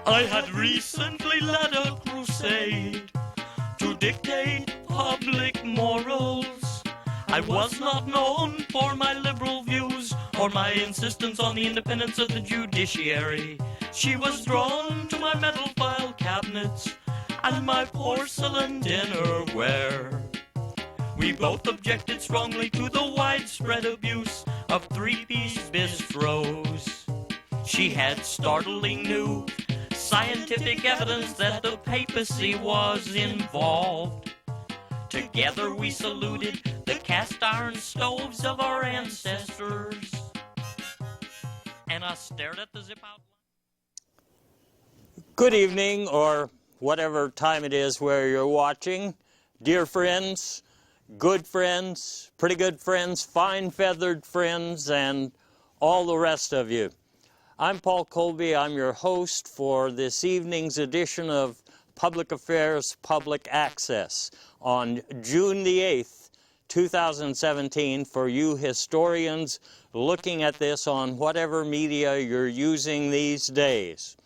I had recently led a crusade to dictate public morals. I was not known for my liberal views or my insistence on the independence of the judiciary. She was drawn to my metal file cabinets and my porcelain dinnerware. We both objected strongly to the widespread abuse of three-piece bistros. She had startling new scientific evidence that the papacy was involved. Together we saluted the cast iron stoves of our ancestors. And I stared at the zip out. Good evening, or whatever time it is where you're watching. Dear friends, good friends, pretty good friends, fine feathered friends, and all the rest of you. I'm Paul Colby. I'm your host for this evening's edition of Public Affairs Public Access on June the 8th, 2017, for you historians looking at this on whatever media you're using these days.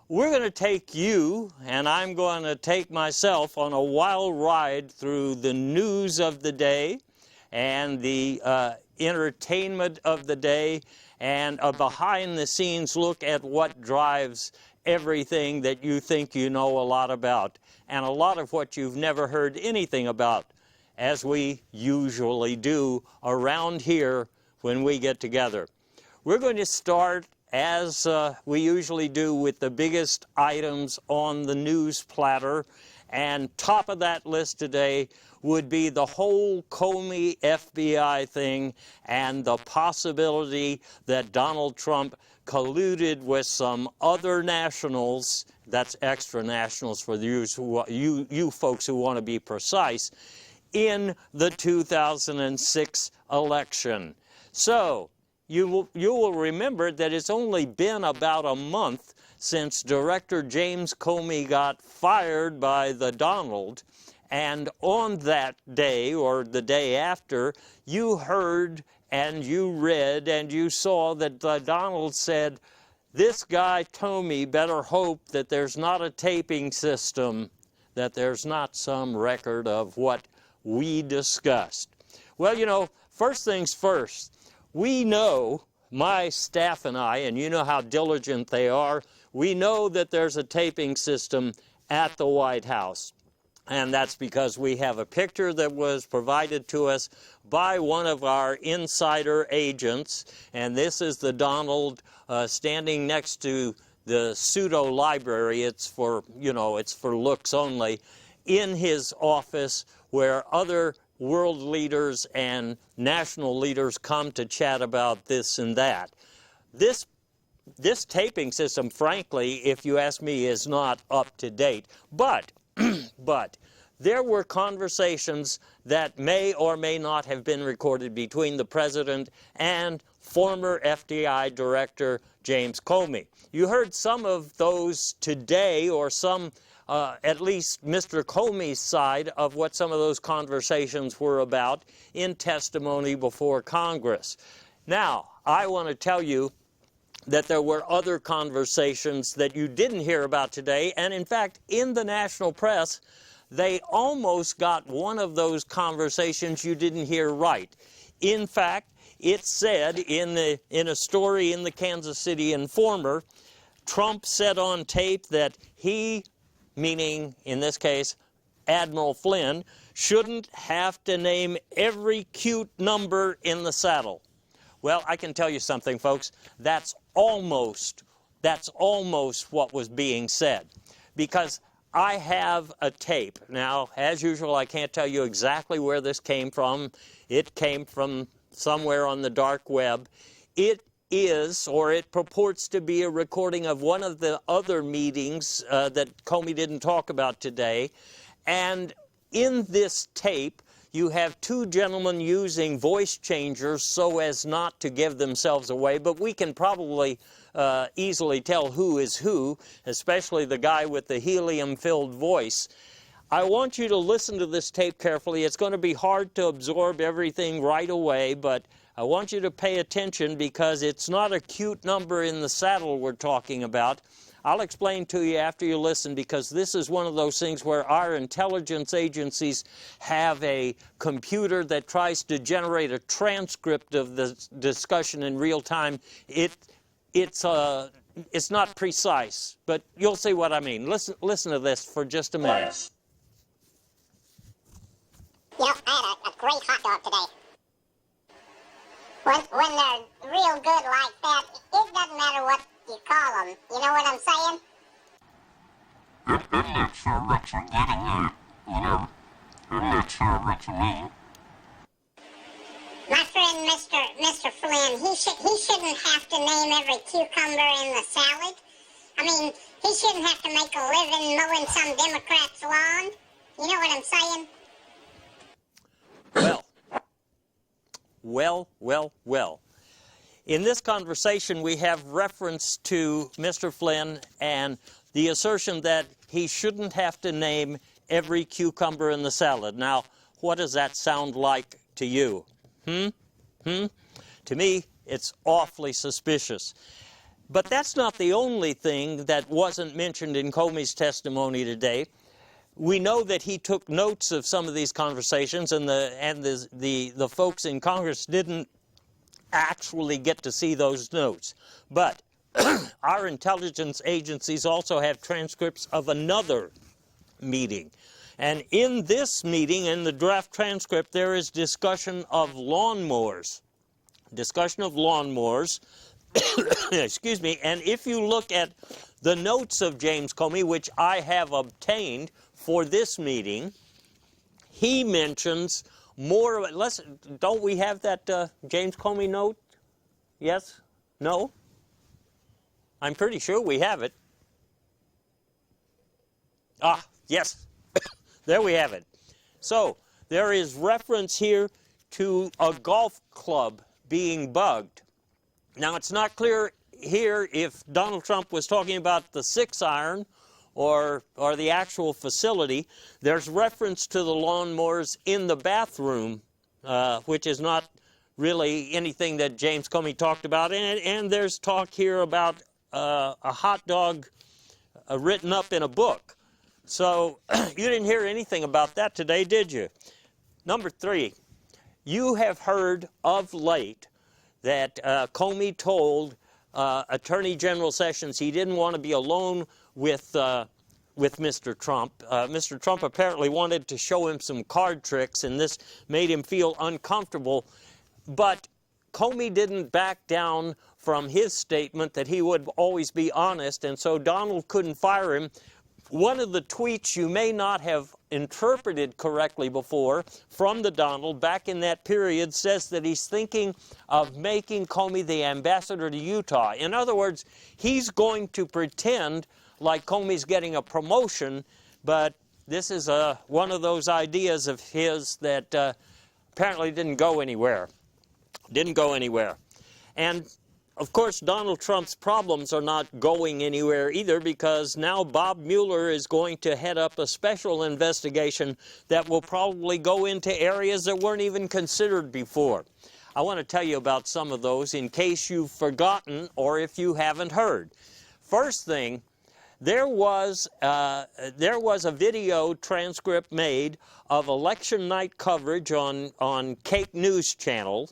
We're going to take you, and I'm going to take myself, on a wild ride through the news of the day and the entertainment of the day, and a behind-the-scenes look at what drives everything that you think you know a lot about, and a lot of what you've never heard anything about, as we usually do around here when we get together. We're going to start, as we usually do, with the biggest items on the news platter, and top of that list today would be the whole Comey FBI thing and the possibility that Donald Trump colluded with some other nationals, that's extra nationals for you folks who want to be precise, in the 2006 election. So, you will remember that it's only been about a month since Director James Comey got fired by the Donald, and on that day, or the day after, you heard and you read and you saw that the Donald said, this guy Comey better hope that there's not a taping system, that there's not some record of what we discussed. Well, you know, first things first, we know, my staff and I, and you know how diligent they are, we know that there's a taping system at the White House. And that's because we have a picture that was provided to us by one of our insider agents. And this is the Donald standing next to the pseudo-library. It's for, you know, it's for looks only, in his office where other world leaders and national leaders come to chat about this and that. This taping system, frankly, if you ask me, is not up to date. But there were conversations that may or may not have been recorded between the president and former FBI Director James Comey. You heard some of those today, or some, at least Mr. Comey's side of what some of those conversations were about in testimony before Congress. Now, I want to tell you that there were other conversations that you didn't hear about today, and in fact, in the national press, they almost got one of those conversations you didn't hear right. In fact, it said in a story in the Kansas City Informer, Trump said on tape that he, meaning in this case Admiral Flynn, shouldn't have to name every cute number in the saddle. Well, I can tell you something, folks. That's almost what was being said, because I have a tape. Now, as usual, I can't tell you exactly where this came from. It came from somewhere on the dark web. It is, or it purports to be, a recording of one of the other meetings that Comey didn't talk about today. And in this tape, you have two gentlemen using voice changers so as not to give themselves away, but we can probably easily tell who is who, especially the guy with the helium-filled voice. I want you to listen to this tape carefully. It's going to be hard to absorb everything right away, but I want you to pay attention, because it's not a cute number in the saddle we're talking about. I'll explain to you after you listen, because this is one of those things where our intelligence agencies have a computer that tries to generate a transcript of the discussion in real time. It's not precise, but you'll see what I mean. Listen to this for just a minute. You know, I had a great hot dog today. When they're real good like that, it doesn't matter what you call them. You know what I'm saying? It looks rich and getting you, whatever. It looks rich and me. My friend, Mr. Flynn, he shouldn't have to name every cucumber in the salad. I mean, he shouldn't have to make a living mowing some Democrat's lawn. You know what I'm saying? Well. In this conversation, we have reference to Mr. Flynn and the assertion that he shouldn't have to name every cucumber in the salad. Now, what does that sound like to you? To me, it's awfully suspicious. But that's not the only thing that wasn't mentioned in Comey's testimony today. We know that he took notes of some of these conversations, and the folks in Congress didn't actually get to see those notes. But our intelligence agencies also have transcripts of another meeting. And in this meeting, in the draft transcript, there is discussion of lawnmowers. Discussion of lawnmowers. Excuse me. And if you look at the notes of James Comey, which I have obtained for this meeting, he mentions more or less. Don't we have that James Comey note? Yes? No? I'm pretty sure we have it. Ah, yes. There we have it. So, there is reference here to a golf club being bugged. Now, it's not clear here if Donald Trump was talking about the 6-iron or the actual facility. There's reference to the lawnmowers in the bathroom, which is not really anything that James Comey talked about. And there's talk here about a hot dog written up in a book. So you didn't hear anything about that today, did you? Number 3, you have heard of late that Comey told Attorney General Sessions he didn't want to be alone with Mr. Trump. Mr. Trump apparently wanted to show him some card tricks, and this made him feel uncomfortable. But Comey didn't back down from his statement that he would always be honest, and so Donald couldn't fire him. One of the tweets you may not have interpreted correctly before from the Donald back in that period says that he's thinking of making Comey the ambassador to Utah. In other words, he's going to pretend like Comey's getting a promotion, but this is one of those ideas of his that apparently didn't go anywhere. And of course, Donald Trump's problems are not going anywhere either, because now Bob Mueller is going to head up a special investigation that will probably go into areas that weren't even considered before. I want to tell you about some of those in case you've forgotten or if you haven't heard. First thing, there was a video transcript made of election night coverage on Cake News Channel,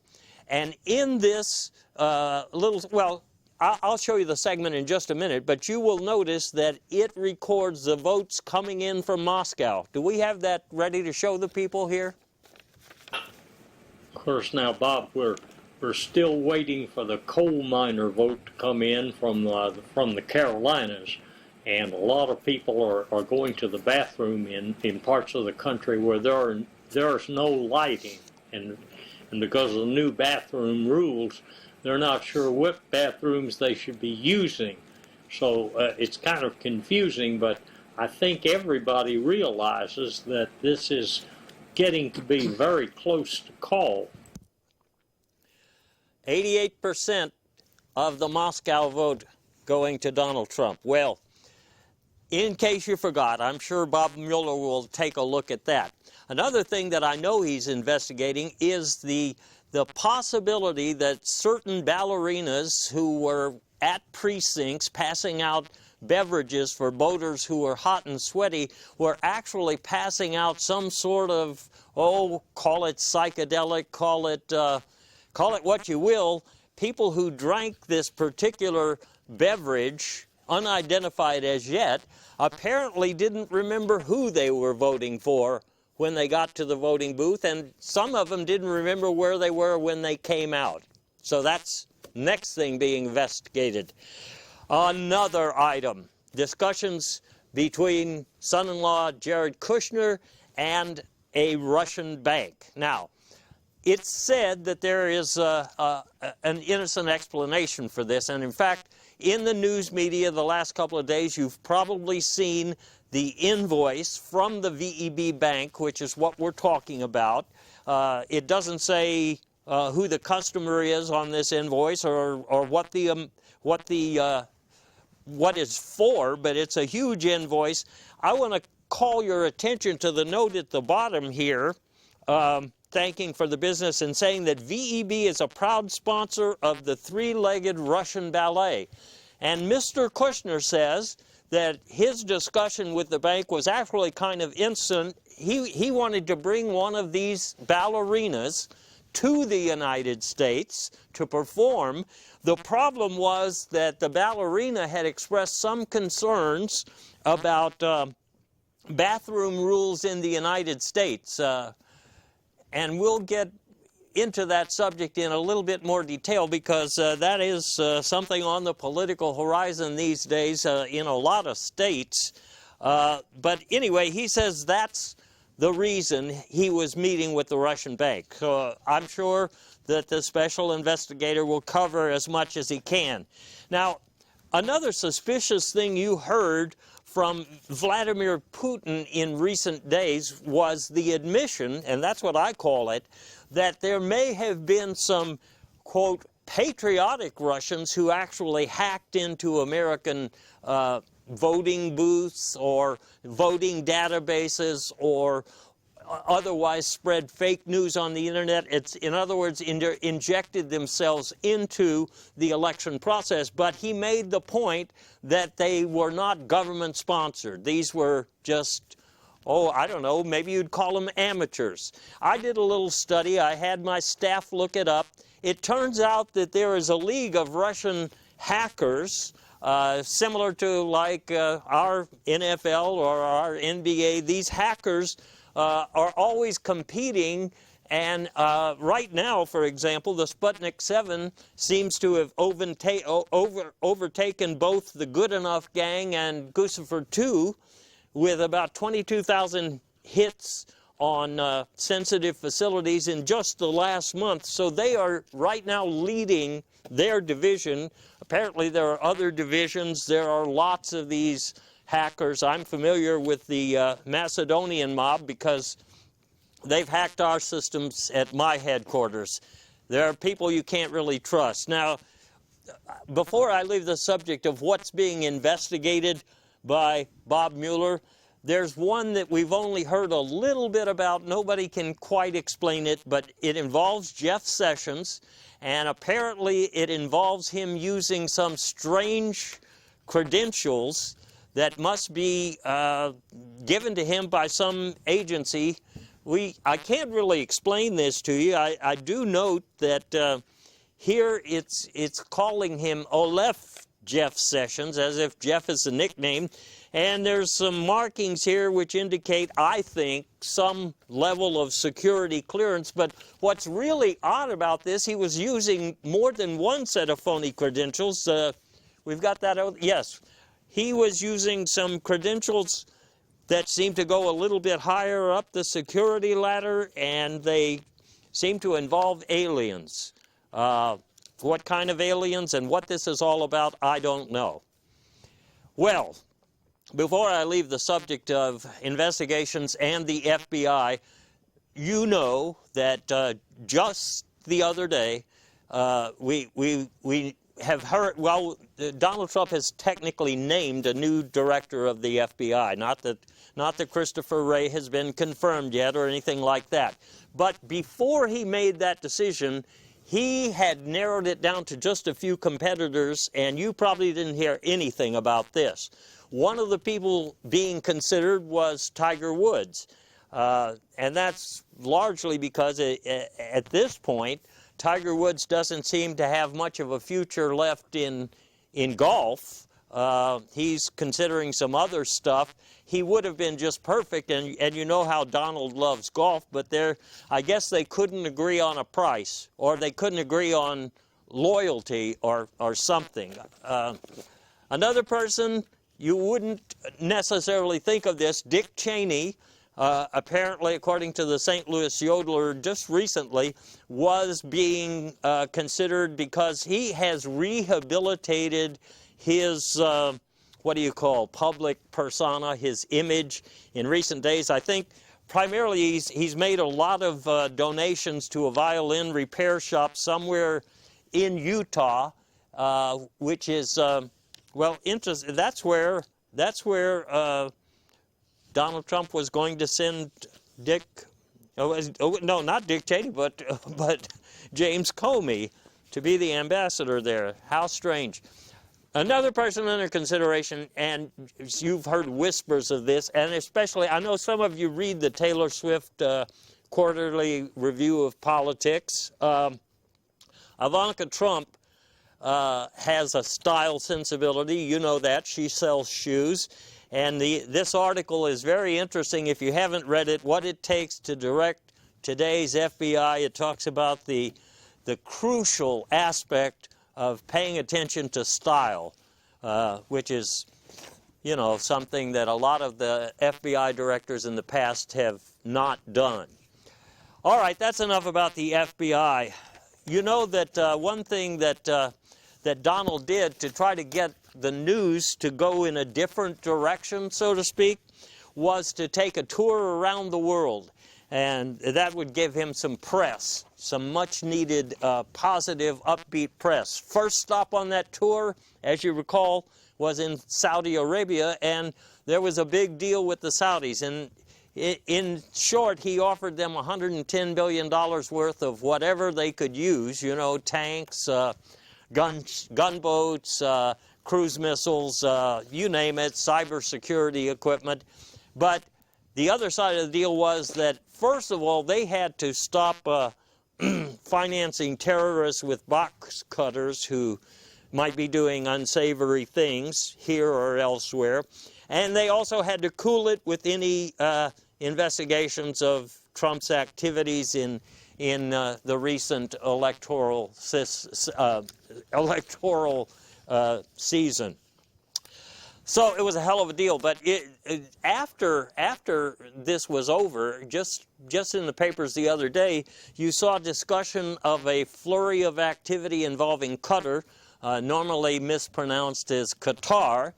and in this I'll show you the segment in just a minute, but you will notice that it records the votes coming in from Moscow. Do we have that ready to show the people here? Of course, now, Bob, we're still waiting for the coal miner vote to come in from the Carolinas, and a lot of people are going to the bathroom in parts of the country where there's no lighting, and because of the new bathroom rules, they're not sure what bathrooms they should be using. So it's kind of confusing, but I think everybody realizes that this is getting to be very close to call. 88% of the Moscow vote going to Donald Trump. Well, in case you forgot, I'm sure Bob Mueller will take a look at that. Another thing that I know he's investigating is the possibility that certain ballerinas who were at precincts passing out beverages for boaters who were hot and sweaty were actually passing out some sort of, oh, call it psychedelic, call it what you will. People who drank this particular beverage, unidentified as yet, apparently didn't remember who they were voting for when they got to the voting booth, and some of them didn't remember where they were when they came out. So that's next thing being investigated. Another item, discussions between son-in-law Jared Kushner and a Russian bank. Now, it's said that there is an innocent explanation for this, and in fact, in the news media the last couple of days, you've probably seen the invoice from the VEB Bank, which is what we're talking about. It doesn't say who the customer is on this invoice or what it's for, but it's a huge invoice. I want to call your attention to the note at the bottom here, thanking for the business and saying that VEB is a proud sponsor of the three-legged Russian ballet. And Mr. Kushner says that his discussion with the bank was actually kind of instant. He wanted to bring one of these ballerinas to the United States to perform. The problem was that the ballerina had expressed some concerns about bathroom rules in the United States. And we'll get into that subject in a little bit more detail because that is something on the political horizon these days in a lot of states. But anyway, he says that's the reason he was meeting with the Russian bank. So I'm sure that the special investigator will cover as much as he can. Now, another suspicious thing you heard from Vladimir Putin in recent days was the admission, and that's what I call it, that there may have been some, quote, patriotic Russians who actually hacked into American voting booths or voting databases or otherwise spread fake news on the internet. It's, in other words, injected themselves into the election process. But he made the point that they were not government sponsored. These were just, oh, I don't know, maybe you'd call them amateurs. I did a little study. I had my staff look it up. It turns out that there is a league of Russian hackers similar to like our NFL or our NBA. These hackers are always competing, and right now, for example, the Sputnik 7 seems to have overtaken both the Good Enough Gang and Guccifer 2 with about 22,000 hits on sensitive facilities in just the last month. So they are right now leading their division. Apparently there are other divisions. There are lots of these hackers. I'm familiar with the Macedonian mob because they've hacked our systems at my headquarters. There are people you can't really trust. Now, before I leave the subject of what's being investigated by Bob Mueller, there's one that we've only heard a little bit about. Nobody can quite explain it, but it involves Jeff Sessions, and apparently it involves him using some strange credentials that must be given to him by some agency. I can't really explain this to you. I do note that here it's calling him Olef Jeff Sessions, as if Jeff is a nickname. And there's some markings here which indicate, I think, some level of security clearance. But what's really odd about this, he was using more than one set of phony credentials. We've got that out. Yes. He was using some credentials that seem to go a little bit higher up the security ladder, and they seem to involve aliens. What kind of aliens and what this is all about, I don't know. Well, before I leave the subject of investigations and the FBI, you know that just the other day we have heard, well, Donald Trump has technically named a new director of the FBI. Not that Christopher Wray has been confirmed yet or anything like that. But before he made that decision, he had narrowed it down to just a few competitors, and you probably didn't hear anything about this. One of the people being considered was Tiger Woods, and that's largely because at this point, Tiger Woods doesn't seem to have much of a future left in golf. He's considering some other stuff. He would have been just perfect, and you know how Donald loves golf, but I guess they couldn't agree on a price, or they couldn't agree on loyalty or something. Another person, you wouldn't necessarily think of this, Dick Cheney, apparently, according to the St. Louis Yodeler just recently, was being considered because he has rehabilitated his, public persona, his image in recent days. I think primarily he's made a lot of donations to a violin repair shop somewhere in Utah, which is, interesting. That's where Donald Trump was going to send not Dick Cheney, but James Comey to be the ambassador there. How strange. Another person under consideration, and you've heard whispers of this, and especially, I know some of you read the Taylor Swift quarterly review of politics. Ivanka Trump has a style sensibility. You know that. She sells shoes. And this article is very interesting. If you haven't read it, What It Takes to Direct Today's FBI, it talks about the crucial aspect of paying attention to style, which is, something that a lot of the FBI directors in the past have not done. All right, that's enough about the FBI. You know that one thing that Donald did to try to get the news to go in a different direction, so to speak, was to take a tour around the world. And that would give him some press, some much-needed positive, upbeat press. First stop on that tour, as you recall, was in Saudi Arabia, and there was a big deal with the Saudis. And in short, he offered them $110 billion worth of whatever they could use, tanks, gunboats, cruise missiles, you name it, cybersecurity equipment. But the other side of the deal was that, first of all, they had to stop financing terrorists with box cutters who might be doing unsavory things here or elsewhere. And they also had to cool it with any investigations of Trump's activities in the recent electoral season. So it was a hell of a deal. But after this was over, just in the papers the other day, you saw discussion of a flurry of activity involving Qatar, normally mispronounced as Qatar,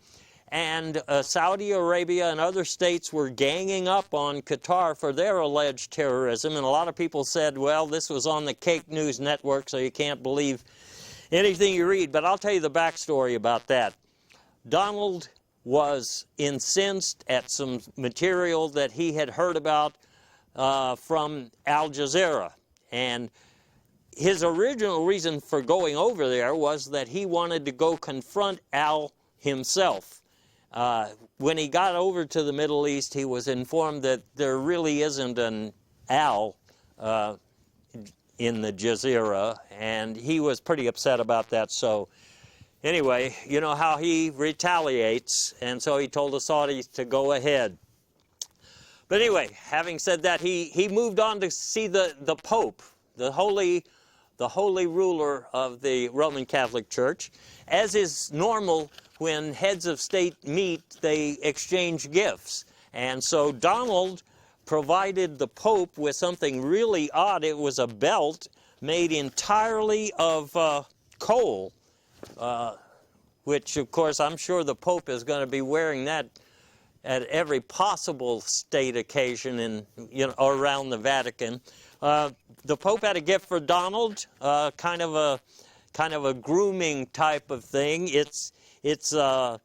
and Saudi Arabia and other states were ganging up on Qatar for their alleged terrorism. And a lot of people said, well, this was on the Cake News Network, so you can't believe anything you read. But I'll tell you the backstory about that. Donald was incensed at some material that he had heard about from Al Jazeera. And his original reason for going over there was that he wanted to go confront Al himself. When he got over to the Middle East, he was informed that there really isn't an Al in the Jazeera, and he was pretty upset about that. So anyway, you know how he retaliates, and so he told the Saudis to go ahead. But anyway, having said that, he moved on to see the Pope, the holy ruler of the Roman Catholic Church. As is normal, when heads of state meet, they exchange gifts. And so Donald provided the Pope with something really odd. It was a belt made entirely of coal, which, of course, I'm sure the Pope is going to be wearing that at every possible state occasion around the Vatican. The Pope had a gift for Donald, kind of a grooming type of thing. It's a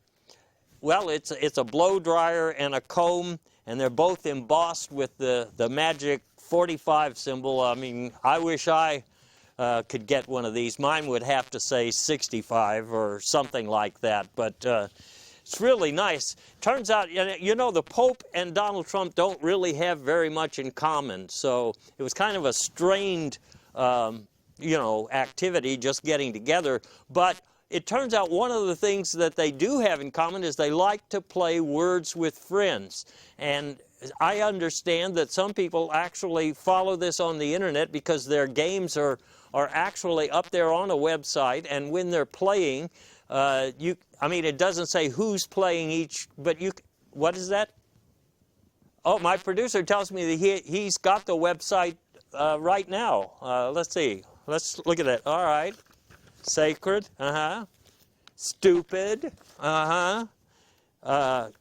blow dryer and a comb, and they're both embossed with the magic 45 symbol. I mean, I wish I could get one of these. Mine would have to say 65 or something like that, but it's really nice. Turns out, you know, the Pope and Donald Trump don't really have very much in common, so it was kind of a strained, you know, activity just getting together. But it turns out one of the things that they do have in common is they like to play words with friends. And I understand that some people actually follow this on the internet because their games are actually up there on a website, and when they're playing, I mean, it doesn't say who's playing each, but what is that? Oh, my producer tells me that he's got the website right now. Let's see. Let's look at it. All right. Sacred. Uh-huh. Stupid. Uh-huh.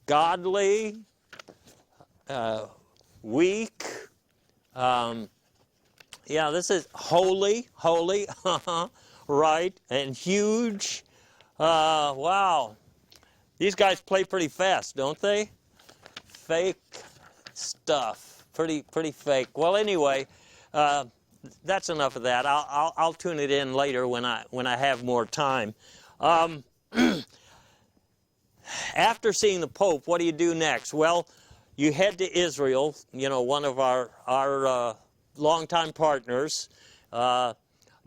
Godly. Weak. Yeah, this is holy. Uh-huh. Right. And huge. Wow. These guys play pretty fast, don't they? Fake stuff. Pretty fake. Well, anyway, that's enough of that. I'll tune it in later when I have more time. After seeing the Pope, what do you do next? Well, you head to Israel. You know, one of our longtime partners.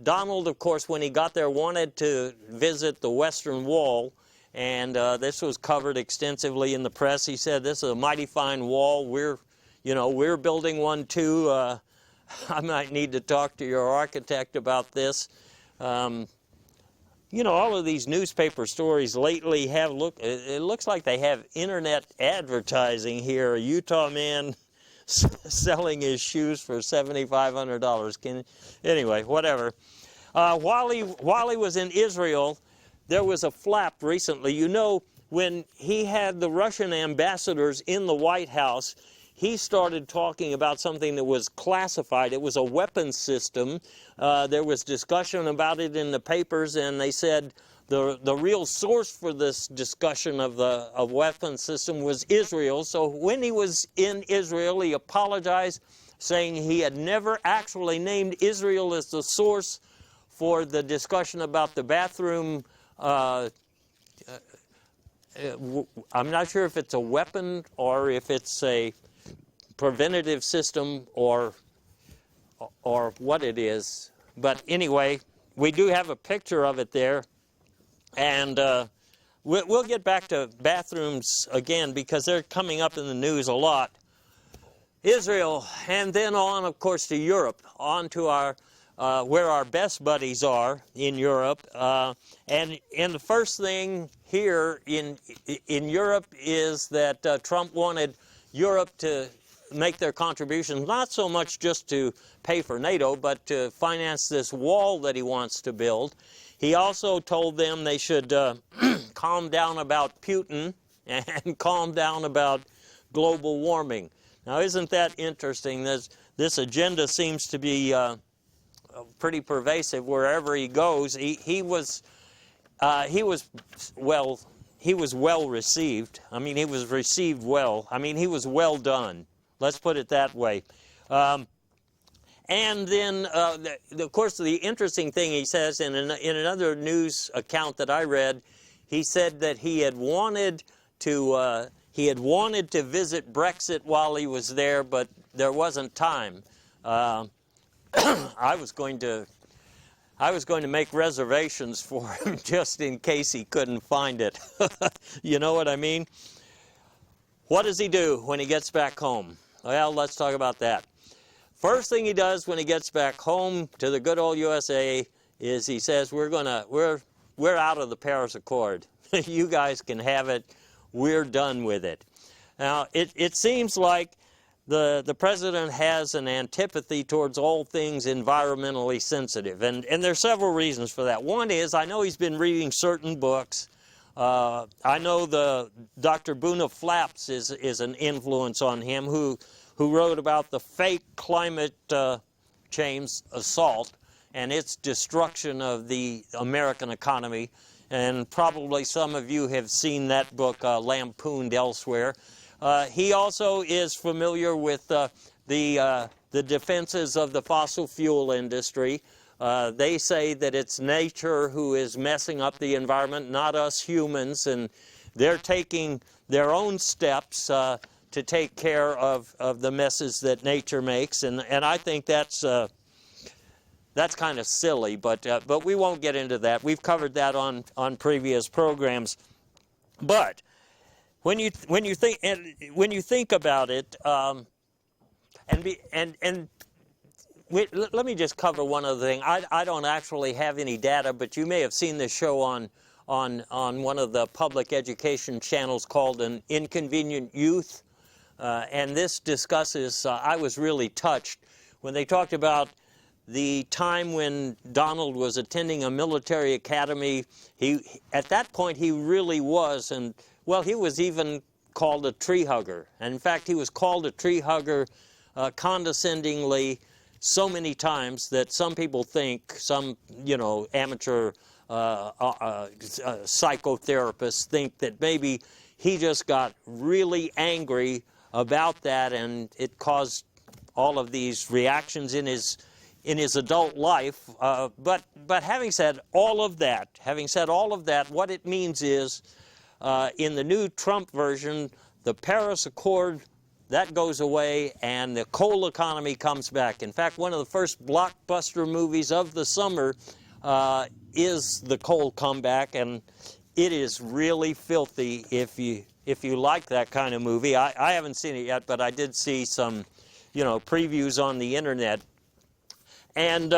Donald, of course, when he got there, wanted to visit the Western Wall, and this was covered extensively in the press. He said, "This is a mighty fine wall. We're building one too. I might need to talk to your architect about this." You know, all of these newspaper stories lately it looks like they have internet advertising here. A Utah man selling his shoes for $7,500. Anyway, whatever. While he was in Israel, there was a flap recently. You know, when he had the Russian ambassadors in the White House, he started talking about something that was classified. It was a weapons system. There was discussion about it in the papers, and they said the real source for this discussion of weapons system was Israel. So when he was in Israel, he apologized, saying he had never actually named Israel as the source for the discussion about the bathroom. I'm not sure if it's a weapon or if it's a preventative system or what it is. But anyway, we do have a picture of it there. And we'll get back to bathrooms again because they're coming up in the news a lot. Israel, and then on, of course, to Europe, on to our where our best buddies are in Europe. And the first thing here in Europe is that Trump wanted Europe to make their contributions, not so much just to pay for NATO, but to finance this wall that he wants to build. He also told them they should calm down about Putin and calm down about global warming. Now, isn't that interesting? This agenda seems to be pretty pervasive wherever he goes. He was well received. I mean, he was received well. I mean, he was well done. Let's put it that way. And then, of course, the interesting thing he says in another news account that I read, he said that he had wanted to visit Brexit while he was there, but there wasn't time. I was going to make reservations for him just in case he couldn't find it. You know what I mean? What does he do when he gets back home? Well, let's talk about that. First thing he does when he gets back home to the good old USA is he says, we're out of the Paris Accord. You guys can have it. We're done with it. Now, it seems like the president has an antipathy towards all things environmentally sensitive, and there's several reasons for that. One is, I know he's been reading certain books. I know Dr. Boona Flaps is an influence on him, who wrote about the fake climate change assault and its destruction of the American economy. And probably some of you have seen that book lampooned elsewhere. He also is familiar with the defenses of the fossil fuel industry. They say that it's nature who is messing up the environment, not us humans, and they're taking their own steps to take care of the messes that nature makes, and I think that's kind of silly, but we won't get into that. We've covered that on previous programs. But when you think about it, let me just cover one other thing. I don't actually have any data, but you may have seen this show on one of the public education channels called An Inconvenient Youth, and this discusses. I was really touched when they talked about the time when Donald was attending a military academy. At that point he really was, and well, he was even called a tree hugger. And in fact, he was called a tree hugger condescendingly so many times that some people think, some amateur psychotherapists think that maybe he just got really angry about that, and it caused all of these reactions in his adult life. But having said all of that, what it means is, in the new Trump version, the Paris Accord, that goes away, and the coal economy comes back. In fact, one of the first blockbuster movies of the summer is the coal comeback, and it is really filthy if you like that kind of movie. I haven't seen it yet, but I did see some, previews on the internet. And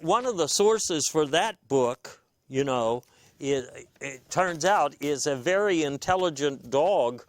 one of the sources for that book, it turns out, is a very intelligent dog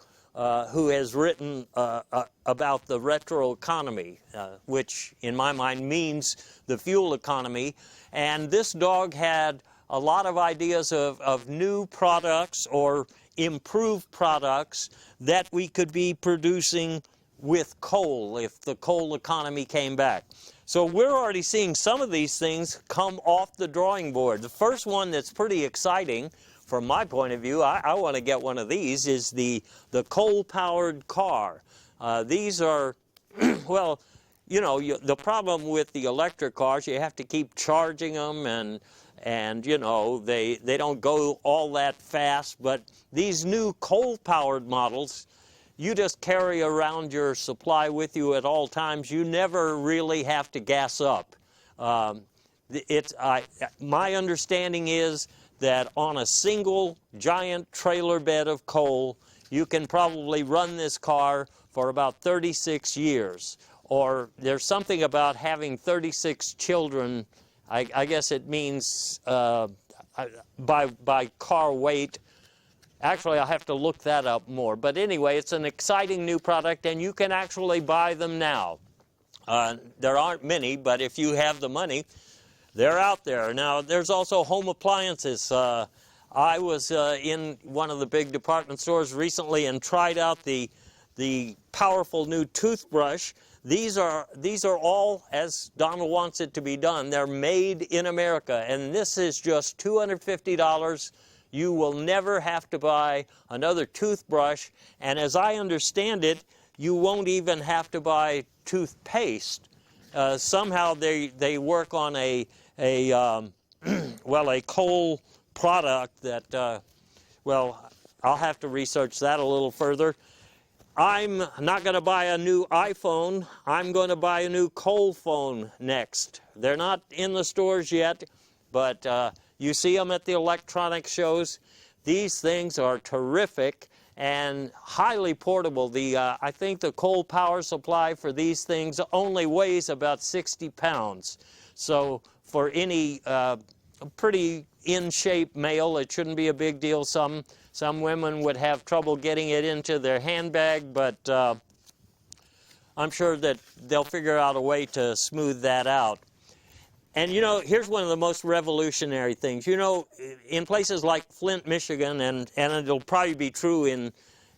who has written about the retro economy, which in my mind means the fuel economy. And this dog had a lot of ideas of new products or improved products that we could be producing with coal if the coal economy came back. So we're already seeing some of these things come off the drawing board. The first one that's pretty exciting from my point of view, I want to get one of these, is the coal-powered car. These are, well, the problem with the electric cars, you have to keep charging them, and they don't go all that fast. But these new coal-powered models, you just carry around your supply with you at all times. You never really have to gas up. My understanding is that on a single giant trailer bed of coal, you can probably run this car for about 36 years. Or there's something about having 36 children. I guess it means by car weight. Actually, I'll have to look that up more. But anyway, it's an exciting new product, and you can actually buy them now. There aren't many, but if you have the money, they're out there. Now, there's also home appliances. I was in one of the big department stores recently and tried out the powerful new toothbrush. These are all as Donald wants it to be done. They're made in America, and this is just $250. You will never have to buy another toothbrush, and as I understand it, you won't even have to buy toothpaste. Somehow they work on a coal product that, well, I'll have to research that a little further. I'm not going to buy a new iPhone. I'm going to buy a new coal phone next. They're not in the stores yet, but you see them at the electronics shows. These things are terrific and highly portable. I think the coal power supply for these things only weighs about 60 pounds. So for any pretty in-shape male, it shouldn't be a big deal. Some women would have trouble getting it into their handbag, but I'm sure that they'll figure out a way to smooth that out. And here's one of the most revolutionary things. In places like Flint, Michigan, and it'll probably be true in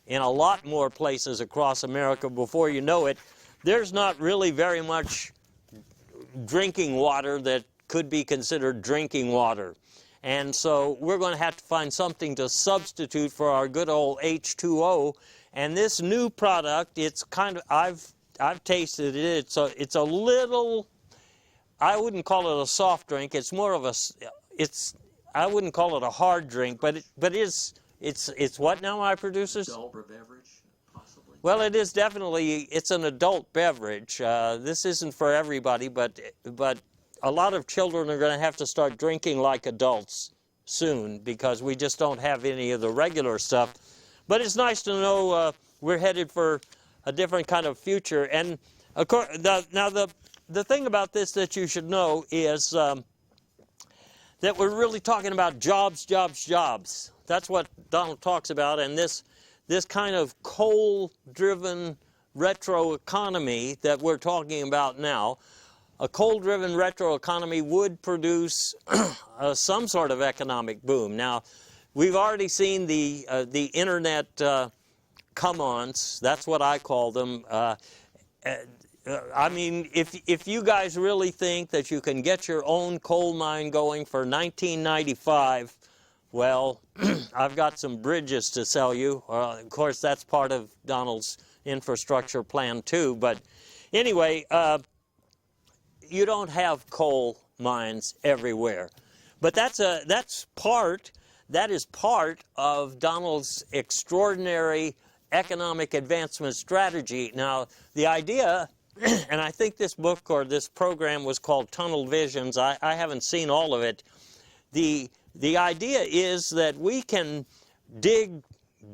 a lot more places across America before you know it, there's not really very much drinking water that could be considered drinking water. And so we're going to have to find something to substitute for our good old H2O. And this new product, it's kind of, I've tasted it. It's a little I wouldn't call it a soft drink. It's more of a, I wouldn't call it a hard drink, but it's what now, my producers? Adult beverage, possibly. Well, it is definitely, it's an adult beverage. This isn't for everybody, but a lot of children are going to have to start drinking like adults soon because we just don't have any of the regular stuff. But it's nice to know we're headed for a different kind of future. And of course, now the thing about this that you should know is that we're really talking about jobs, jobs, jobs. That's what Donald talks about, and this kind of coal-driven retro economy that we're talking about now, a coal-driven retro economy would produce some sort of economic boom. Now, we've already seen the internet come-ons. That's what I call them. I mean, if you guys really think that you can get your own coal mine going for 1995, well, I've got some bridges to sell you. Of course, that's part of Donald's infrastructure plan too. But anyway, you don't have coal mines everywhere. But that is part of Donald's extraordinary economic advancement strategy. Now, the idea, and I think this book or this program was called Tunnel Visions. I haven't seen all of it. The idea is that we can dig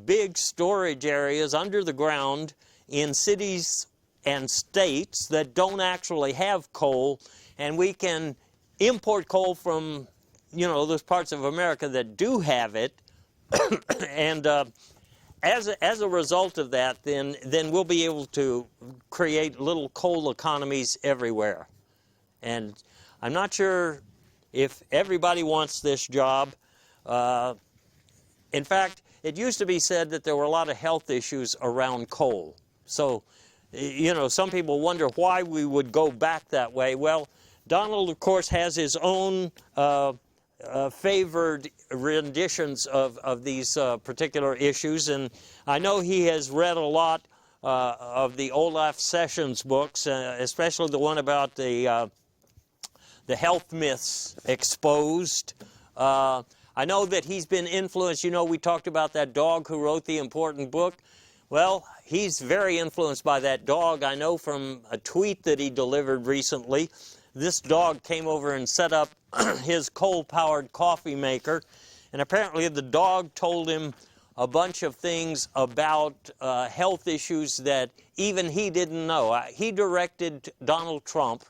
big storage areas under the ground in cities and states that don't actually have coal, and we can import coal from, those parts of America that do have it, and as a result of that, then we'll be able to create little coal economies everywhere. And I'm not sure if everybody wants this job. In fact, it used to be said that there were a lot of health issues around coal. So, some people wonder why we would go back that way. Well, Donald, of course, has his own favored renditions of these particular issues, and I know he has read a lot of the Olaf Sessions books, especially the one about the health myths exposed. I know that he's been influenced. We talked about that dog who wrote the important book. Well, he's very influenced by that dog. I know from a tweet that he delivered recently, this dog came over and set up his coal-powered coffee maker, and apparently the dog told him a bunch of things about health issues that even he didn't know. He directed Donald Trump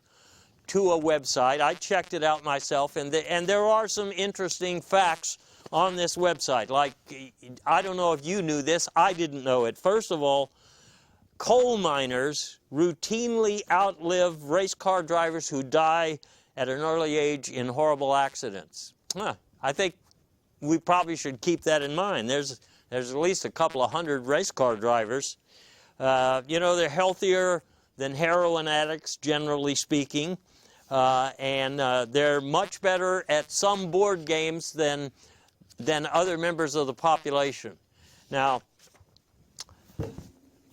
to a website. I checked it out myself, and there are some interesting facts on this website. Like, I don't know if you knew this, I didn't know it. First of all, coal miners routinely outlive race car drivers who die at an early age in horrible accidents. I think we probably should keep that in mind. There's at least a couple of hundred race car drivers. They're healthier than heroin addicts, generally speaking. And they're much better at some board games than other members of the population. Now,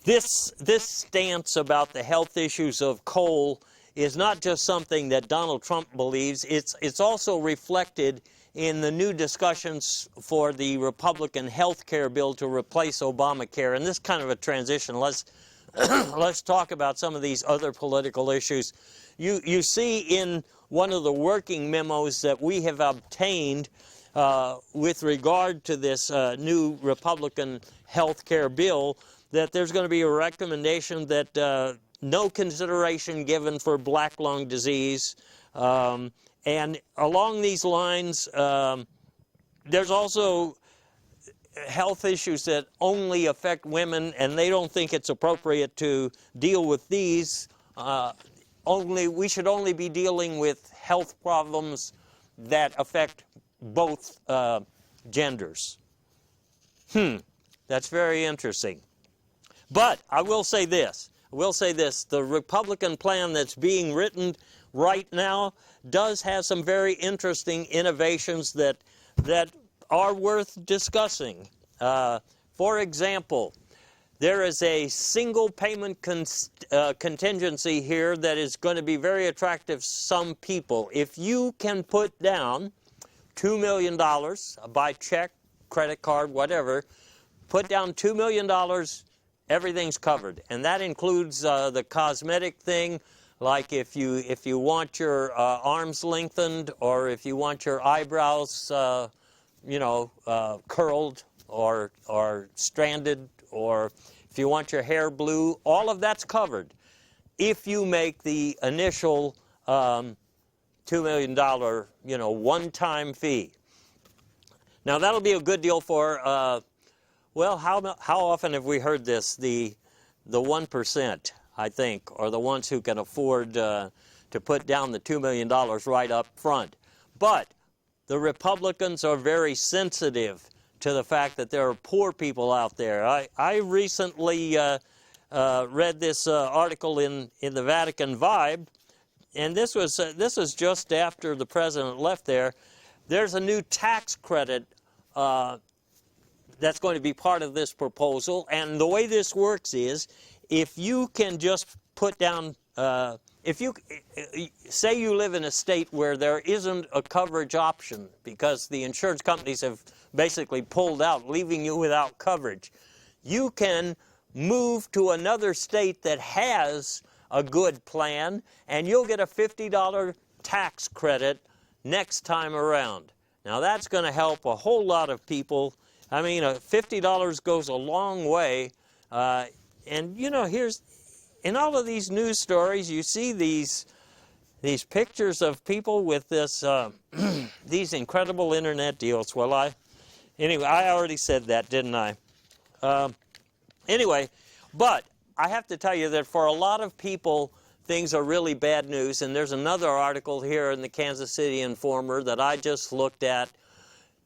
this stance about the health issues of coal is not just something that Donald Trump believes. It's also reflected in the new discussions for the Republican health care bill to replace Obamacare. And this kind of a transition, let's talk about some of these other political issues. You see in one of the working memos that we have obtained with regard to this new Republican health care bill that there's going to be a recommendation that no consideration given for black lung disease. And along these lines, there's also health issues that only affect women, and they don't think it's appropriate to deal with these. We should only be dealing with health problems that affect both genders. That's very interesting. But I will say this. The Republican plan that's being written right now does have some very interesting innovations that are worth discussing. For example, there is a single payment contingency here that is going to be very attractive to some people. If you can put down $2 million by check, credit card, whatever, put down $2 million, everything's covered. And that includes the cosmetic thing, like if you want your arms lengthened, or if you want your eyebrows, curled or stranded, or if you want your hair blue, all of that's covered if you make the initial $2 million, one-time fee. Now that'll be a good deal for, well, how often have we heard this? The 1%, I think, or the ones who can afford to put down the $2 million right up front. But the Republicans are very sensitive to the fact that there are poor people out there. I recently read this article in the Vatican Vibe, and this was just after the president left there. There's a new tax credit that's going to be part of this proposal, and the way this works is, if you can just put down, if you say you live in a state where there isn't a coverage option because the insurance companies have basically pulled out, leaving you without coverage, you can move to another state that has a good plan, and you'll get a $50 tax credit next time around. Now that's going to help a whole lot of people. I mean, $50 goes a long way. And here's, in all of these news stories, you see these pictures of people with this these incredible internet deals. Well, anyway, I already said that, didn't I? Anyway, but I have to tell you that for a lot of people, things are really bad news. And there's another article here in the Kansas City Informer that I just looked at,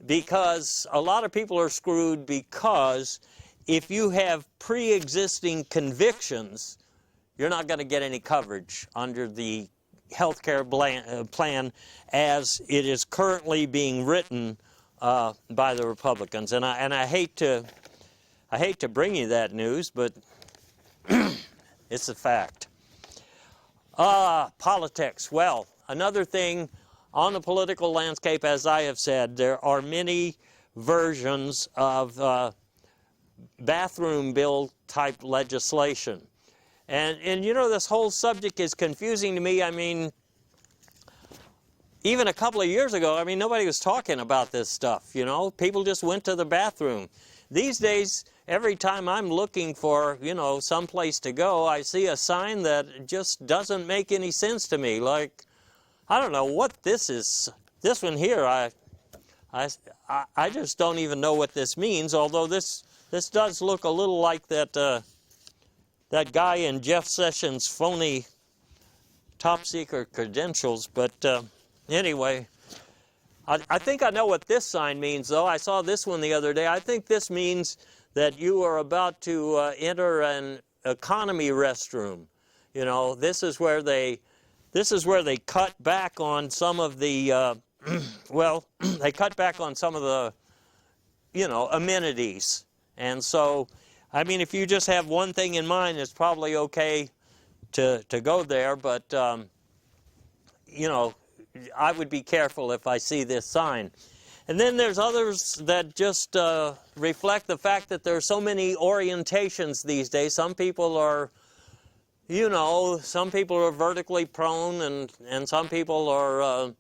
because a lot of people are screwed because if you have pre-existing convictions, you're not going to get any coverage under the health care plan as it is currently being written by the Republicans. And I hate to bring you that news, but it's a fact. Politics. Well, another thing on the political landscape, as I have said, there are many versions of bathroom bill type legislation. And this whole subject is confusing to me. I mean, even a couple of years ago, nobody was talking about this stuff, People just went to the bathroom. These days, every time I'm looking for, some place to go, I see a sign that just doesn't make any sense to me. Like, I don't know what this is. This one here, I just don't even know what this means, although this does look a little like that guy in Jeff Sessions' phony top-secret credentials. But anyway, I think I know what this sign means, though. I saw this one the other day. I think this means that you are about to enter an economy restroom. This is where they cut back on some of the, well, they cut back on some of the, amenities. And so, if you just have one thing in mind, it's probably okay to go there. But, I would be careful if I see this sign. And then there's others that just reflect the fact that there are so many orientations these days. Some people are, some people are vertically prone, and some people are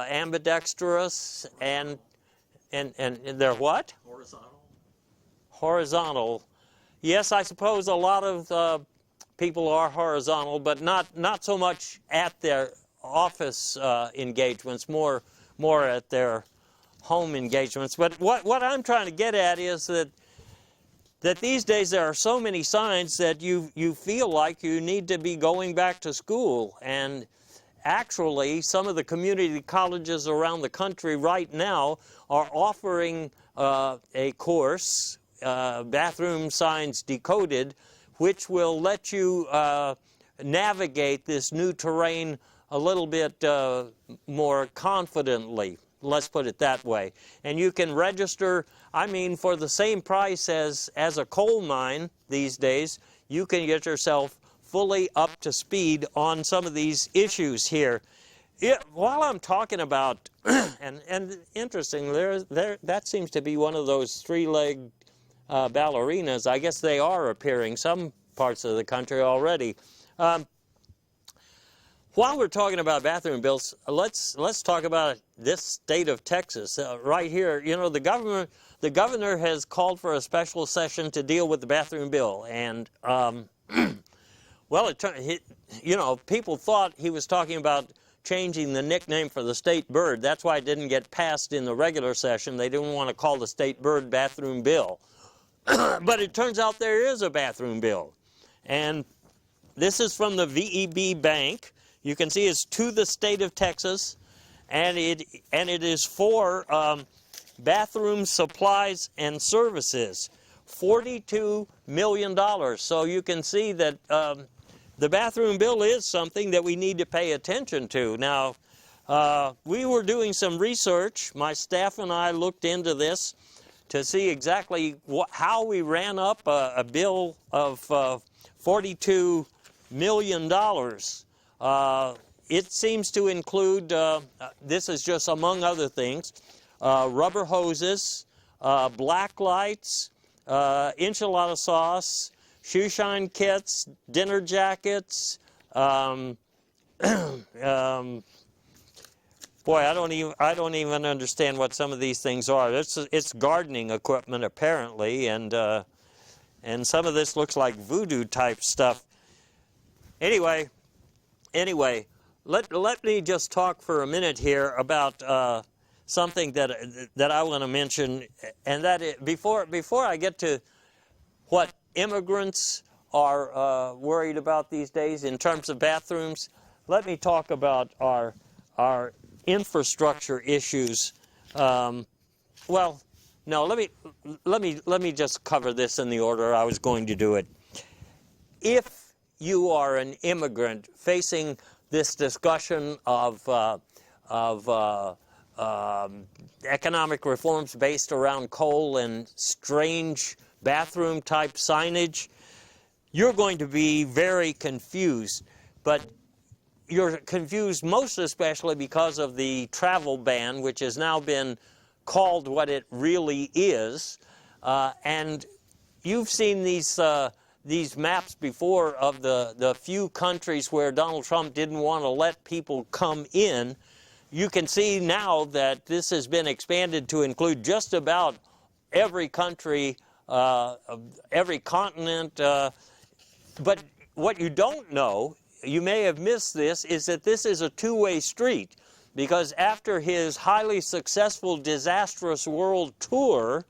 ambidextrous, and they're what? Horizontal. Horizontal. Yes, I suppose a lot of people are horizontal, but not so much at their office engagements, more at their home engagements. But what I'm trying to get at is that these days there are so many signs that you feel like you need to be going back to school. And actually, some of the community colleges around the country right now are offering a course, Bathroom Signs Decoded, which will let you navigate this new terrain a little bit more confidently. Let's put it that way. And you can register, I mean, for the same price as a coal mine these days, you can get yourself fully up to speed on some of these issues here. While I'm talking about, and interesting, that seems to be one of those three-legged ballerinas. I guess they are appearing some parts of the country already. While we're talking about bathroom bills, let's talk about this state of Texas right here. You know, the governor has called for a special session to deal with the bathroom bill, and well, you know, people thought he was talking about changing the nickname for the state bird. That's why it didn't get passed in the regular session. They didn't want to call the state bird bathroom bill, but it turns out there is a bathroom bill, and this is from the VEB Bank. You can see it's to the state of Texas, and it is for bathroom supplies and services, $42 million. So you can see that the bathroom bill is something that we need to pay attention to. Now, we were doing some research. My staff and I looked into this to see exactly how we ran up a bill of $42 million. It seems to include, this is just among other things, rubber hoses, black lights, enchilada sauce, shoe shine kits, dinner jackets. Boy, I don't even understand what some of these things are. It's gardening equipment apparently, and some of this looks like voodoo type stuff. Anyway, let me just talk for a minute here about something that I want to mention, and that is, before I get to what immigrants are worried about these days in terms of bathrooms, let me talk about our infrastructure issues. Well, no, let me just cover this in the order I was going to do it. If you are an immigrant facing this discussion of economic reforms based around coal and strange bathroom type signage, you're going to be very confused. But you're confused most especially because of the travel ban, which has now been called what it really is. And you've seen these maps before of the few countries where Donald Trump didn't want to let people come in. You can see now that this has been expanded to include just about every country, every continent. But what you don't know, you may have missed this, is that this is a two-way street. Because after his highly successful, disastrous world tour,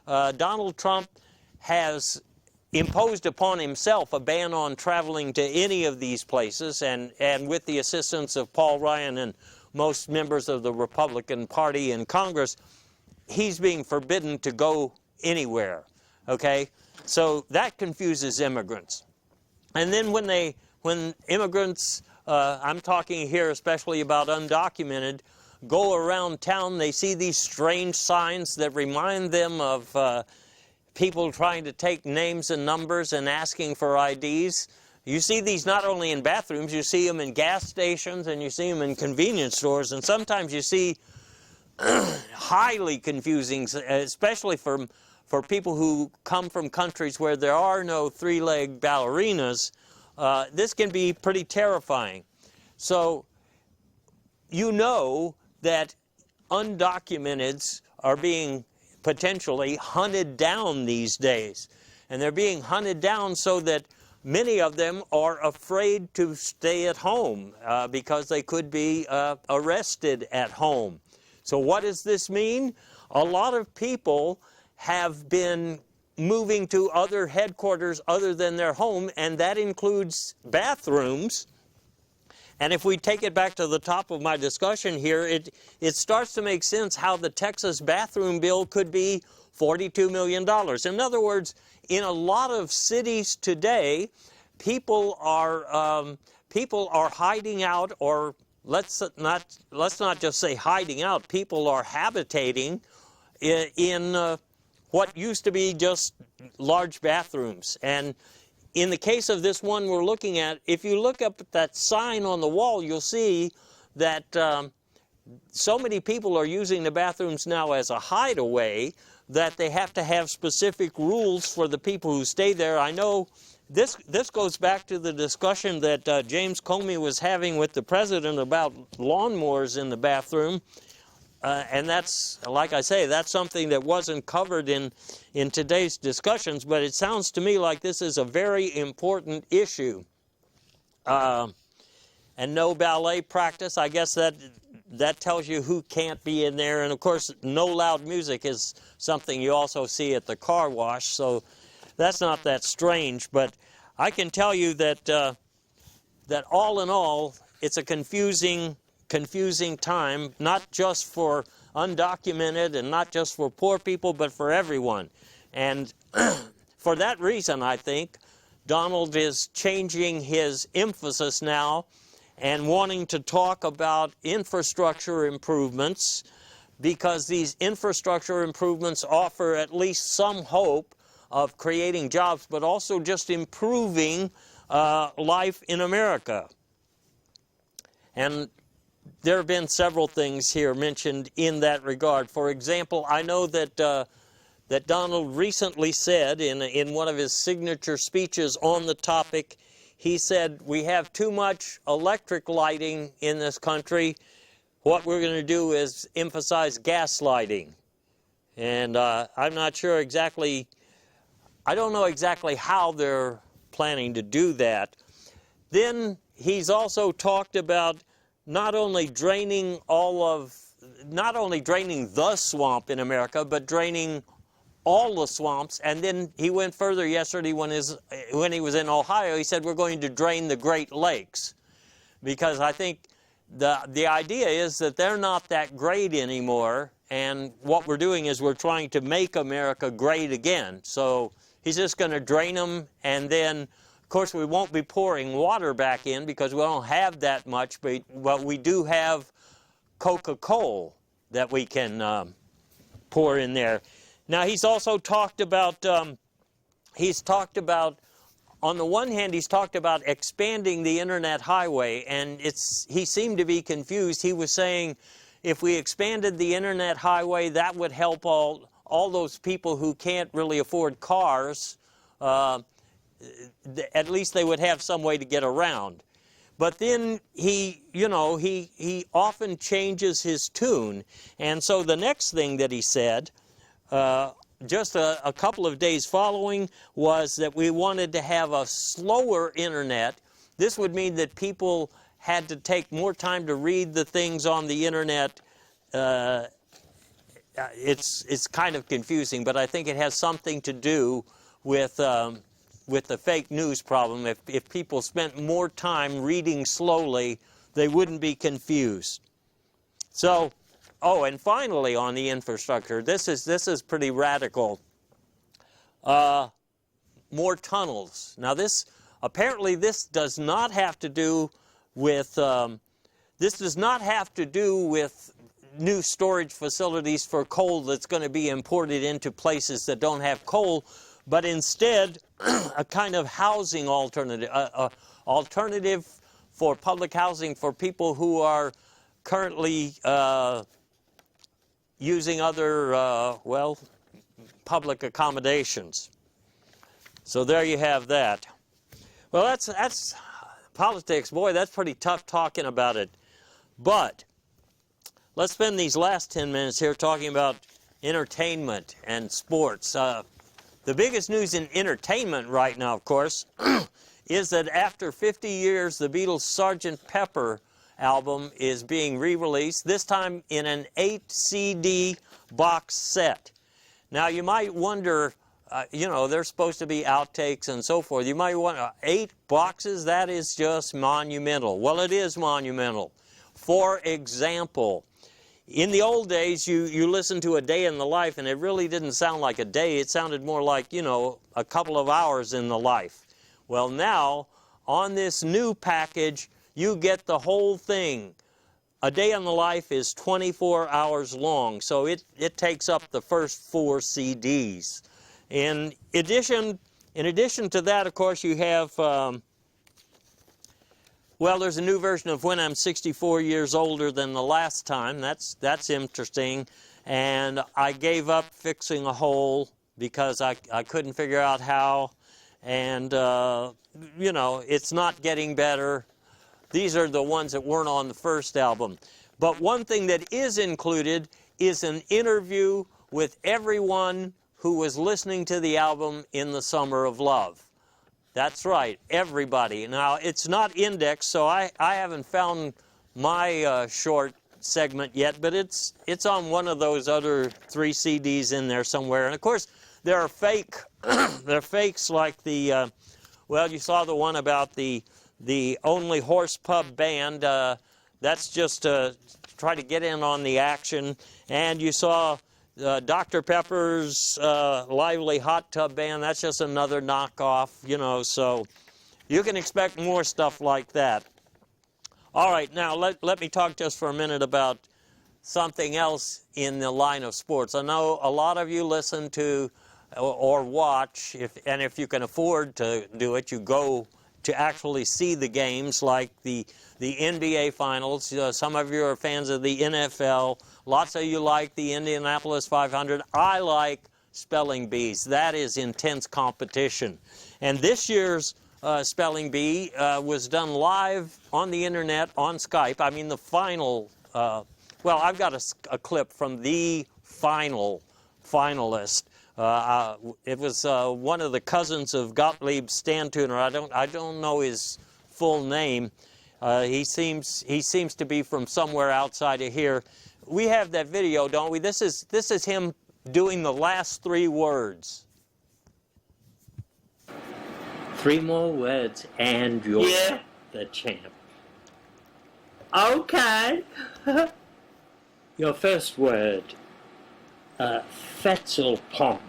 Donald Trump has imposed upon himself a ban on traveling to any of these places, and with the assistance of Paul Ryan and most members of the Republican Party in Congress, he's being forbidden to go anywhere, okay? So that confuses immigrants. And then when immigrants, I'm talking here especially about undocumented, go around town, they see these strange signs that remind them of people trying to take names and numbers and asking for IDs. You see these not only in bathrooms, you see them in gas stations and you see them in convenience stores, and sometimes you see highly confusing, especially for people who come from countries where there are no three-legged ballerinas. This can be pretty terrifying. So you know that undocumenteds are being potentially hunted down these days. And they're being hunted down so that many of them are afraid to stay at home because they could be arrested at home. So what does this mean? A lot of people have been moving to other headquarters other than their home, and that includes bathrooms. And if we take it back to the top of my discussion here, it starts to make sense how the Texas bathroom bill could be $42 million. In other words, in a lot of cities today, people are hiding out or let's not just say hiding out. People are habitating in what used to be just large bathrooms. And in the case of this one we're looking at, if you look up at that sign on the wall, you'll see that so many people are using the bathrooms now as a hideaway that they have to have specific rules for the people who stay there. I know this goes back to the discussion that James Comey was having with the president about lawnmowers in the bathroom. And that's, like I say, that's something that wasn't covered in today's discussions, but it sounds to me like this is a very important issue. And no ballet practice, I guess that tells you who can't be in there. And of course, no loud music is something you also see at the car wash, so that's not that strange. But I can tell you that that all in all, it's a confusing time, not just for undocumented and not just for poor people, but for everyone. And for that reason, I think, Donald is changing his emphasis now and wanting to talk about infrastructure improvements, because these infrastructure improvements offer at least some hope of creating jobs, but also just improving life in America. And there have been several things here mentioned in that regard. For example, I know that that Donald recently said in one of his signature speeches on the topic, he said, we have too much electric lighting in this country. What we're going to do is emphasize gas lighting. And I'm not sure exactly, I don't know exactly how they're planning to do that. Then he's also talked about not only draining the swamp in America, but draining all the swamps. And then he went further yesterday when he was in Ohio. He said we're going to drain the Great Lakes, because I think the idea is that they're not that great anymore, and what we're doing is we're trying to make America great again. So he's just going to drain them, and then of course we won't be pouring water back in because we don't have that much, but we do have Coca-Cola that we can pour in there. Now he's also talked about, on the one hand, he's talked about expanding the internet highway, and he seemed to be confused. He was saying if we expanded the internet highway, that would help all those people who can't really afford cars. At least they would have some way to get around. But then he often changes his tune. And so the next thing that he said, just a couple of days following, was that we wanted to have a slower internet. This would mean that people had to take more time to read the things on the internet. It's kind of confusing, but I think it has something to do with the fake news problem. If people spent more time reading slowly, they wouldn't be confused. So, and finally on the infrastructure, this is pretty radical. More tunnels. Now apparently this does not have to do with new storage facilities for coal that's going to be imported into places that don't have coal, but instead a kind of housing alternative, alternative for public housing for people who are currently using other, public accommodations. So there you have that. Well, that's politics. Boy, that's pretty tough talking about it. But let's spend these last 10 minutes here talking about entertainment and sports. The biggest news in entertainment right now, of course, is that after 50 years, the Beatles' Sgt. Pepper album is being re-released, this time in an 8-CD box set. Now, you might wonder, there's supposed to be outtakes and so forth. You might wonder, 8 boxes? That is just monumental. Well, it is monumental. For example, in the old days, you listened to A Day in the Life, and it really didn't sound like a day. It sounded more like, a couple of hours in the life. Well, now, on this new package, you get the whole thing. a day in the life is 24 hours long, so it takes up the first 4 CDs. In addition to that, of course, you have, well, there's a new version of When I'm 64 Years Older Than the Last Time. That's interesting. And I gave up fixing a hole because I couldn't figure out how. And, you know, it's not getting better. These are the ones that weren't on the first album. But one thing that is included is an interview with everyone who was listening to the album in the Summer of Love. That's right, everybody. Now, it's not indexed, so I haven't found my short segment yet, but it's on one of those other 3 CDs in there somewhere. And, of course, there are fake, there are fakes like the, well, you saw the one about the Only Horse Pub Band. That's just to try to get in on the action. And you saw Dr. Pepper's Lively Hot Tub Band. That's just another knockoff, you know, so you can expect more stuff like that. All right, now let me talk just for a minute about something else in the line of sports. I know a lot of you listen to or watch, and if you can afford to do it, you go to actually see the games like the NBA Finals. Some of you are fans of the NFL. Lots of you like the Indianapolis 500. I like Spelling Bees. That is intense competition. And this year's Spelling Bee was done live on the internet on Skype. I mean, the final, well, I've got a clip from the final finalist. It was one of the cousins of Gottlieb Stantuner. I don't know his full name. He seems to be from somewhere outside of here. We have that video, don't we? This is him doing the last 3 words. 3 more words and you're the champ. Okay. Your first word, Fetzelpomp.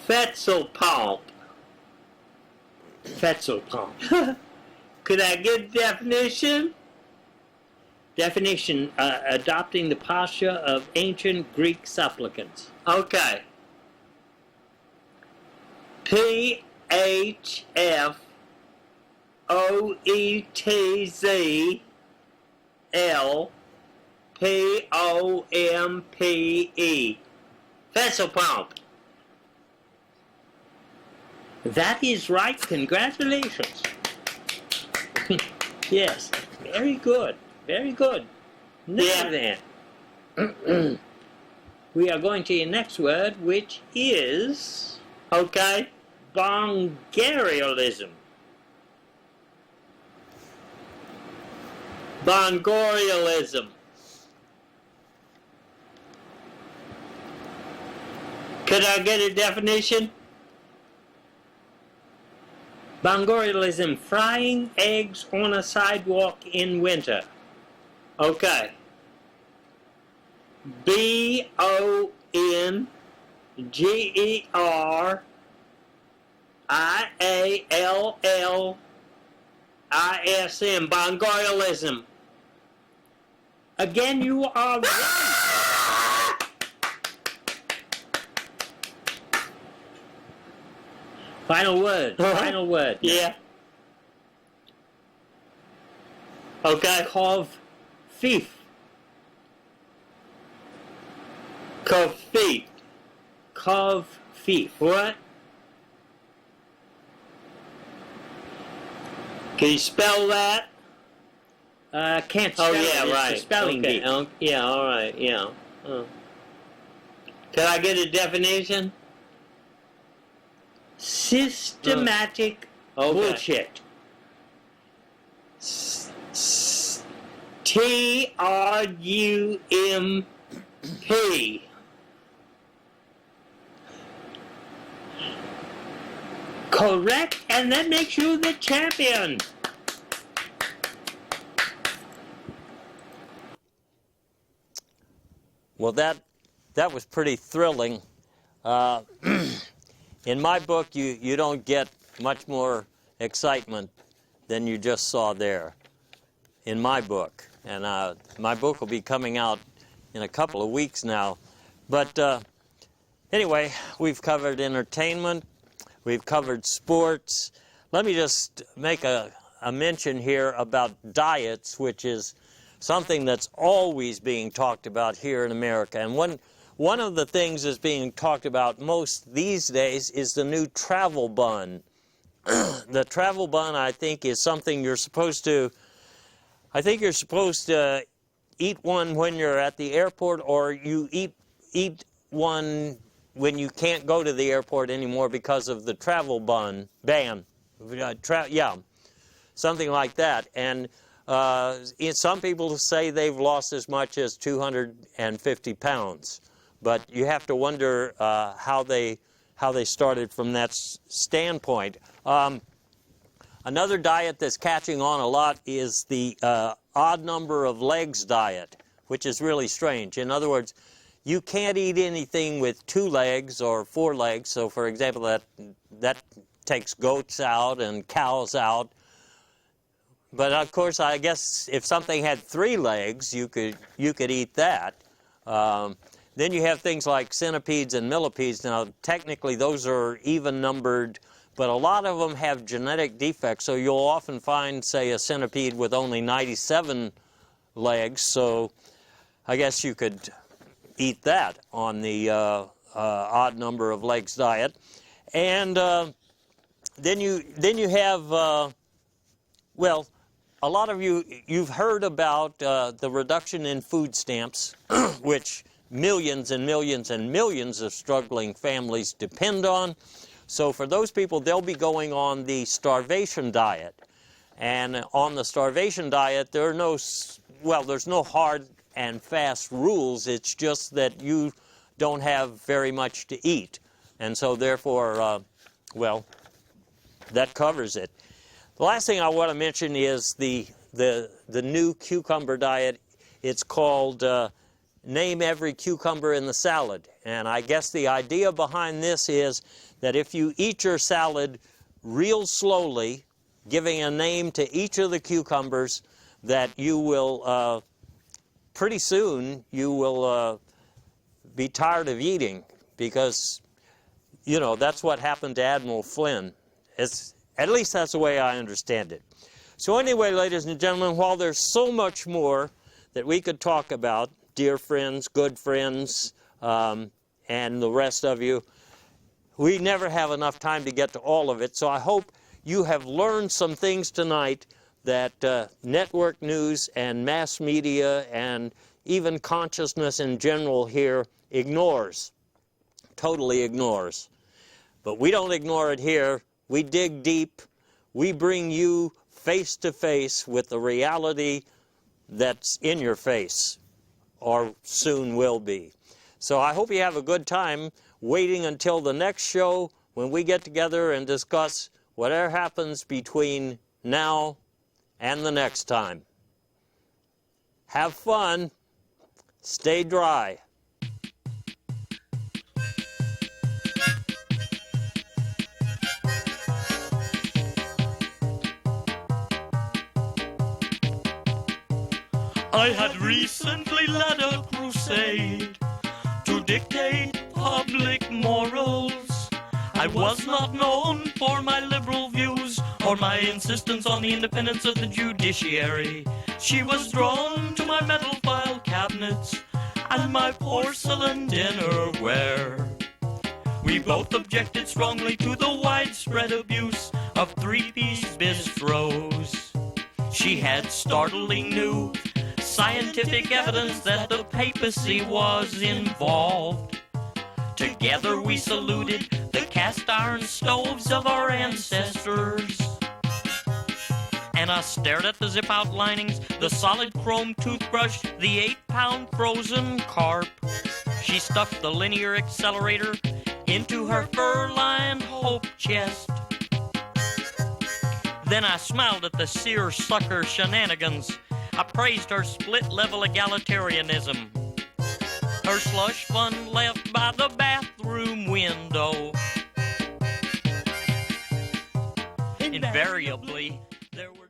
Fetzelpomp. Fetzelpomp. Could I get a definition? Definition, adopting the posture of ancient Greek supplicants. Okay. P-H-F-O-E-T-Z-L-P-O-M-P-E. Fetzelpomp. That is right. Congratulations. Yes. Very good. Very good. Now then, we are going to your next word, which is, okay, Bongarialism. Bongarialism. Could I get a definition? Bongarialism, frying eggs on a sidewalk in winter. Okay. B-O-N-G-E-R-I-A-L-L-I-S-M. Bongarialism. Again, you are right. Final word. Final word. Yeah. Okay. Kov-fif. Kov-fif. Kov-fif. What? Can you spell that? Can't spell it. Oh, yeah, right. It's a spelling bee. Yeah, all right, yeah. Can I get a definition? Systematic bullshit. T-R-U-M-P. Correct, and that makes you the champion. Well, that was pretty thrilling. In my book, you don't get much more excitement than you just saw there. In my book. And my book will be coming out in a couple of weeks now. But anyway, we've covered entertainment, we've covered sports. Let me just make a mention here about diets, which is something that's always being talked about here in America. And one of the things that's being talked about most these days is the new travel bun. The travel bun, I think, is something you're supposed to, eat one when you're at the airport, or you eat one when you can't go to the airport anymore because of the travel ban. Something like that. And some people say they've lost as much as 250 pounds. But you have to wonder how they started from that standpoint. Another diet that's catching on a lot is the odd number of legs diet, which is really strange. In other words, you can't eat anything with 2 legs or 4 legs. So, for example, that takes goats out and cows out. But of course, I guess if something had 3 legs, you could eat that. Then you have things like centipedes and millipedes. Now, technically, those are even numbered, but a lot of them have genetic defects. So you'll often find, say, a centipede with only 97 legs. So I guess you could eat that on the odd number of legs diet. And then you have, well, a lot of you've heard about the reduction in food stamps, which millions and millions and millions of struggling families depend on. So for those people, they'll be going on the starvation diet. And on the starvation diet, there's no hard and fast rules. It's just that you don't have very much to eat. And so therefore, well, that covers it. The last thing I want to mention is the new cucumber diet. It's called Name Every Cucumber in the Salad. And I guess the idea behind this is that if you eat your salad real slowly, giving a name to each of the cucumbers, that you will, pretty soon, you will be tired of eating, because, you know, that's what happened to Admiral Flynn. At least that's the way I understand it. So anyway, ladies and gentlemen, while there's so much more that we could talk about, dear friends, good friends, and the rest of you, we never have enough time to get to all of it. So I hope you have learned some things tonight that network news and mass media and even consciousness in general here ignores, totally ignores. But we don't ignore it here. We dig deep. We bring you face to face with the reality that's in your face, or soon will be. So I hope you have a good time waiting until the next show, when we get together and discuss whatever happens between now and the next time. Have fun. Stay dry. I had recently led a crusade to dictate public morals. I was not known for my liberal views or my insistence on the independence of the judiciary. She was drawn to my metal file cabinets and my porcelain dinnerware. We both objected strongly to the widespread abuse of three-piece bistros. She had startling new scientific evidence that the papacy was involved. Together we saluted the cast iron stoves of our ancestors. And I stared at the zip-out linings, the solid chrome toothbrush, the 8-pound frozen carp. She stuffed the linear accelerator into her fur-lined hope chest. Then I smiled at the seersucker shenanigans. I praised her split-level egalitarianism, her slush fund left by the bathroom window. Invariably, there were